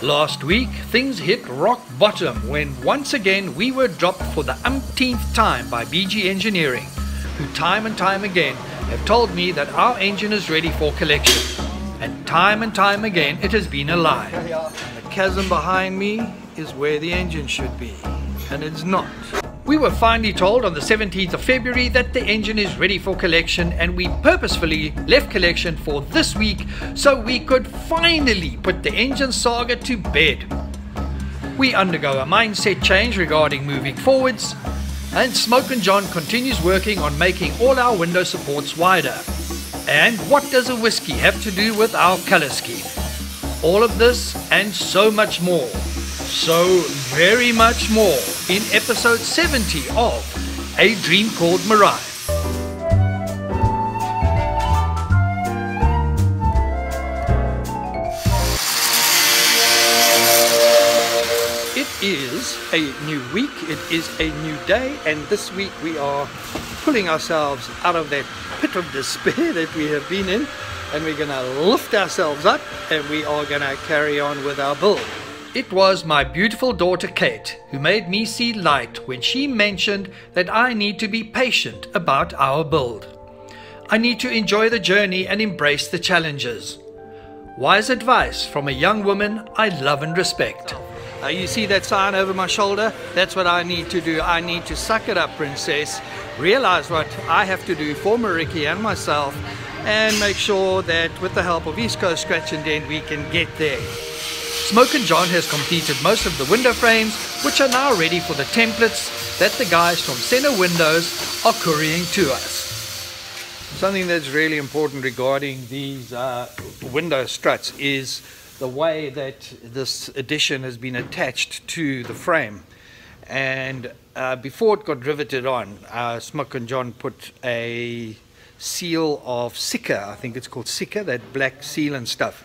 Last week, things hit rock bottom when once again we were dropped for the umpteenth time by BG Engineering, who time and time again have told me that our engine is ready for collection. And time again it has been a lie. The chasm behind me is where the engine should be, and it's not. We were finally told on the 17th of February that the engine is ready for collection, and we purposefully left collection for this week so we could finally put the engine saga to bed. We undergo a mindset change regarding moving forwards, and Smokin' John continues working on making all our window supports wider. And what does a whiskey have to do with our colour scheme? All of this and so much more. So very much more in episode 70 of A Dream Called Meraai. It is a new week, it is a new day, and this week we are pulling ourselves out of that pit of despair that we have been in, and we're going to lift ourselves up and we are going to carry on with our build. It was my beautiful daughter Kate who made me see light when she mentioned that I need to be patient about our build. I need to enjoy the journey and embrace the challenges. Wise advice from a young woman I love and respect. You see that sign over my shoulder? That's what I need to do. I need to suck it up, princess. Realize what I have to do for Mariki and myself, and make sure that with the help of East Coast Scratch and Dent we can get there. Smokin' John has completed most of the window frames, which are now ready for the templates that the guys from Sena Windows are couriering to us. Something that's really important regarding these window struts is the way that this addition has been attached to the frame. And before it got riveted on, Smokin' John put a seal of Sika, I think it's called Sika, that black seal and stuff.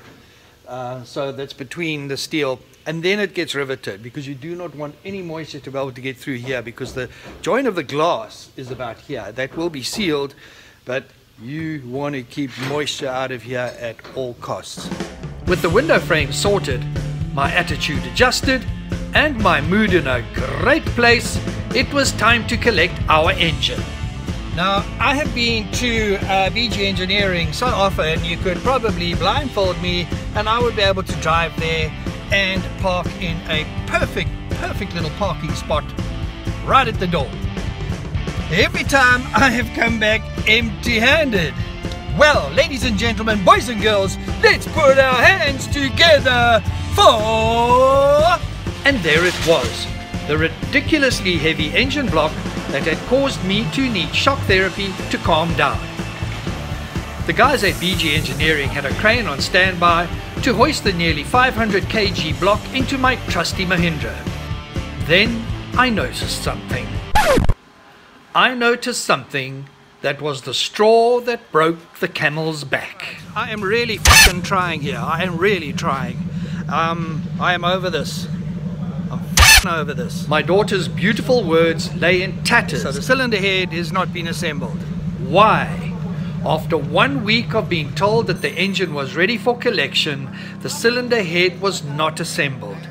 So that's between the steel, and then it gets riveted, because you do not want any moisture to be able to get through here, because the joint of the glass is about here. That will be sealed, but you want to keep moisture out of here at all costs. With the window frame sorted, my attitude adjusted, and my mood in a great place, it was time to collect our engine. Now, I have been to BG Engineering so often you could probably blindfold me and I would be able to drive there and park in a perfect little parking spot right at the door. Every time I have come back empty-handed. Well, ladies and gentlemen, boys and girls, let's put our hands together for... And there it was, the ridiculously heavy engine block that had caused me to need shock therapy to calm down. The guys at BG Engineering had a crane on standby to hoist the nearly 500 kg block into my trusty Mahindra. Then I noticed something. I noticed something that was the straw that broke the camel's back. I am really fucking trying here. I am really trying. I am over this. Over this. My daughter's beautiful words lay in tatters. So the cylinder head has not been assembled. Why? After 1 week of being told that the engine was ready for collection, the cylinder head was not assembled.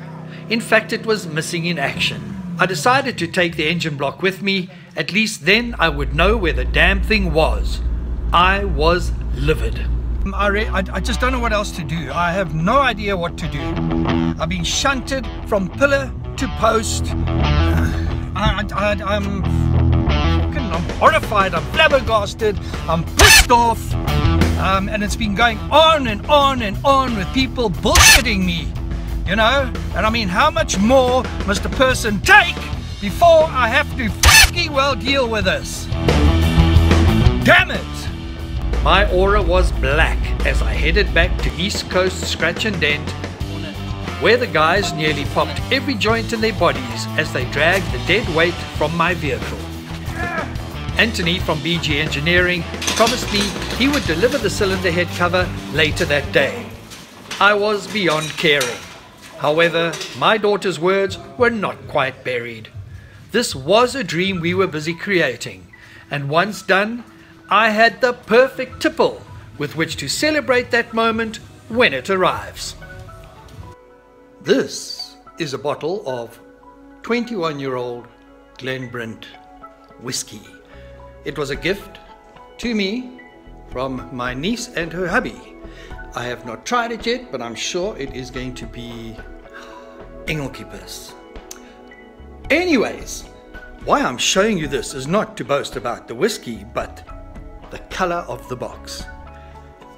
In fact, it was missing in action. I decided to take the engine block with me. At least then I would know where the damn thing was. I was livid. I just don't know what else to do. I have no idea what to do. I've been shunted from pillar to post. I'm horrified, I'm flabbergasted, I'm pissed off, and it's been going on and on and on with people bullshitting me, you know? And I mean, how much more must a person take before I have to fucking well deal with this? Damn it! My aura was black as I headed back to East Coast Scratch and Dent, where the guys nearly popped every joint in their bodies as they dragged the dead weight from my vehicle. Anthony from BG Engineering promised me he would deliver the cylinder head cover later that day. I was beyond caring. However, my daughter's words were not quite buried. This was a dream we were busy creating, and once done, I had the perfect tipple with which to celebrate that moment when it arrives. This is a bottle of 21-year-old Glenbrint whiskey. It was a gift to me from my niece and her hubby. I have not tried it yet, but I'm sure it is going to be engelkeepers. Anyways, why I'm showing you this is not to boast about the whiskey, but the color of the box.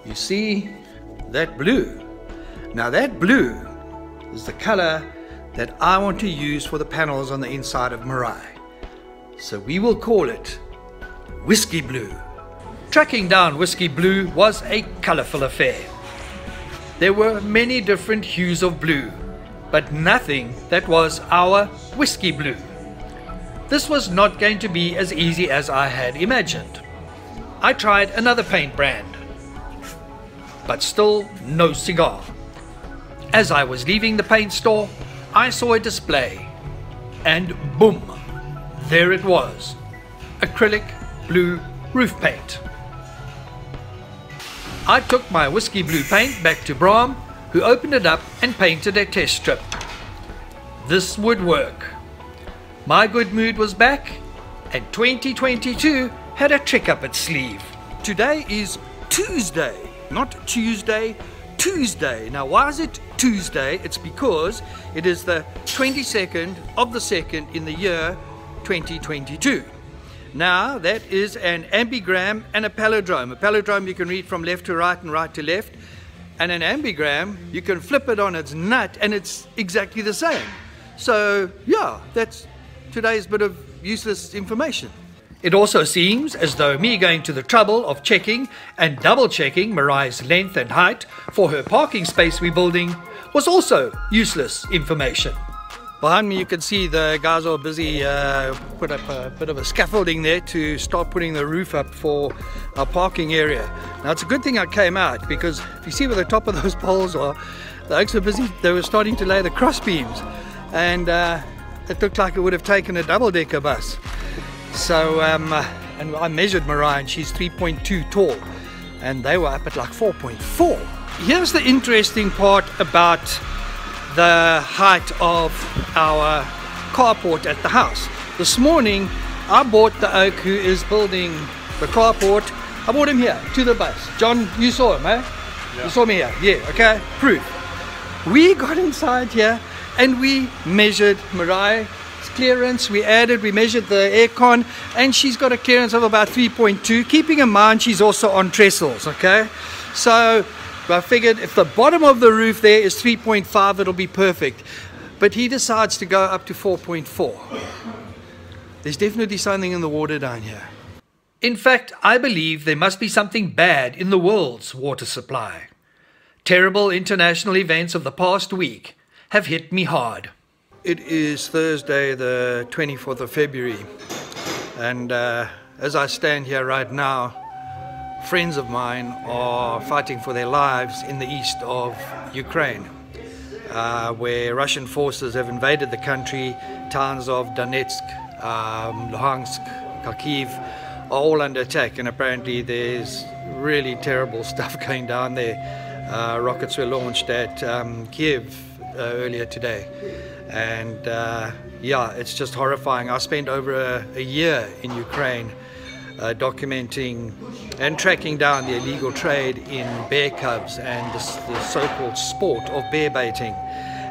You see that blue? Now that blue is the color that I want to use for the panels on the inside of Meraai. So we will call it Whiskey Blue. Tracking down Whiskey Blue was a colorful affair. There were many different hues of blue, but nothing that was our Whiskey Blue. This was not going to be as easy as I had imagined. I tried another paint brand, but still no cigar. As I was leaving the paint store, I saw a display, and boom, there it was, acrylic blue roof paint. I took my Whiskey Blue paint back to Bram, who opened it up and painted a test strip. This would work. My good mood was back, and 2022 had a trick up its sleeve. Today is Tuesday, not Tuesday, Tuesday. Now why is it Tuesday? It's because it is the 22nd of the 2nd in the year 2022. Now that is an ambigram and a palindrome. A palindrome you can read from left to right and right to left, and an ambigram you can flip it on its nut and it's exactly the same. So yeah, that's today's bit of useless information. It also seems as though me going to the trouble of checking and double checking Meraai's length and height for her parking space we're building was also useless information. Behind me you can see the guys are busy put up a bit of a scaffolding there to start putting the roof up for our parking area. Now it's a good thing I came out, because if you see where the top of those poles are, the oaks were busy, they were starting to lay the cross beams, and it looked like it would have taken a double-decker bus. So and I measured Meraai and she's 3.2 tall, and they were up at like 4.4. Here's the interesting part about the height of our carport at the house. This morning I bought the oak who is building the carport. I brought him here to the bus. John, you saw him, eh? Yeah. You saw me here? Yeah, okay, proof. We got inside here and we measured Meraai's clearance. We measured the aircon, and she's got a clearance of about 3.2, keeping in mind she's also on trestles, okay? So I figured if the bottom of the roof there is 3.5, it'll be perfect. But he decides to go up to 4.4. There's definitely something in the water down here. In fact, I believe there must be something bad in the world's water supply. Terrible international events of the past week have hit me hard. It is Thursday the 24th of February, and as I stand here right now, friends of mine are fighting for their lives in the east of Ukraine, where Russian forces have invaded the country. Towns of Donetsk, Luhansk, Kharkiv are all under attack, and apparently there's really terrible stuff going down there. Rockets were launched at Kiev earlier today, and yeah, it's just horrifying. I spent over a year in Ukraine documenting and tracking down the illegal trade in bear cubs and the so-called sport of bear baiting,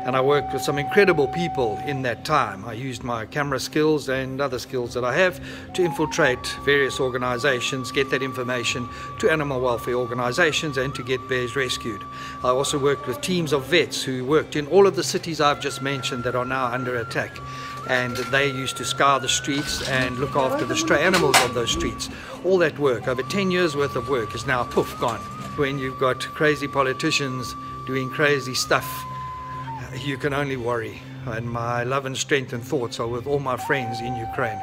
and I worked with some incredible people in that time. I used my camera skills and other skills that I have to infiltrate various organizations, get that information to animal welfare organizations, and to get bears rescued. I also worked with teams of vets who worked in all of the cities I've just mentioned that are now under attack, and they used to scour the streets and look after the stray animals of those streets. All that work, over 10 years worth of work, is now poof, gone. When you've got crazy politicians doing crazy stuff, you can only worry, and my love and strength and thoughts are with all my friends in Ukraine.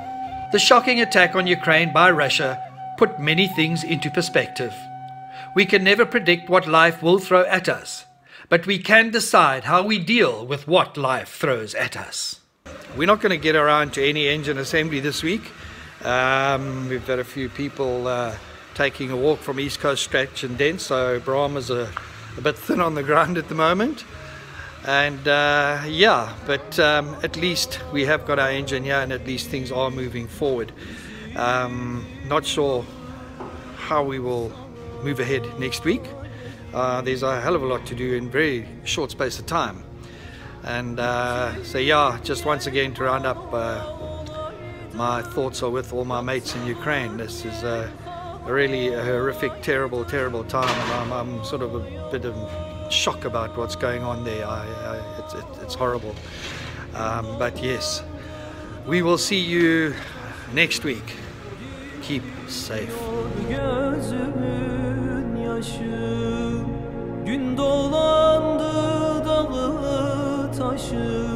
The shocking attack on Ukraine by Russia put many things into perspective. We can never predict what life will throw at us, but we can decide how we deal with what life throws at us. We're not going to get around to any engine assembly this week. We've got a few people taking a walk from East Coast Stretch and Dent, so Bram is a bit thin on the ground at the moment. And yeah, but at least we have got our engine here, and at least things are moving forward. Not sure how we will move ahead next week. There's a hell of a lot to do in very short space of time. And so yeah, just once again to round up, my thoughts are with all my mates in Ukraine. This is really a horrific, terrible time, and I'm sort of a bit of shock about what's going on there. It's horrible. But yes, we will see you next week. Keep safe. Gün dolandı dağı taşı.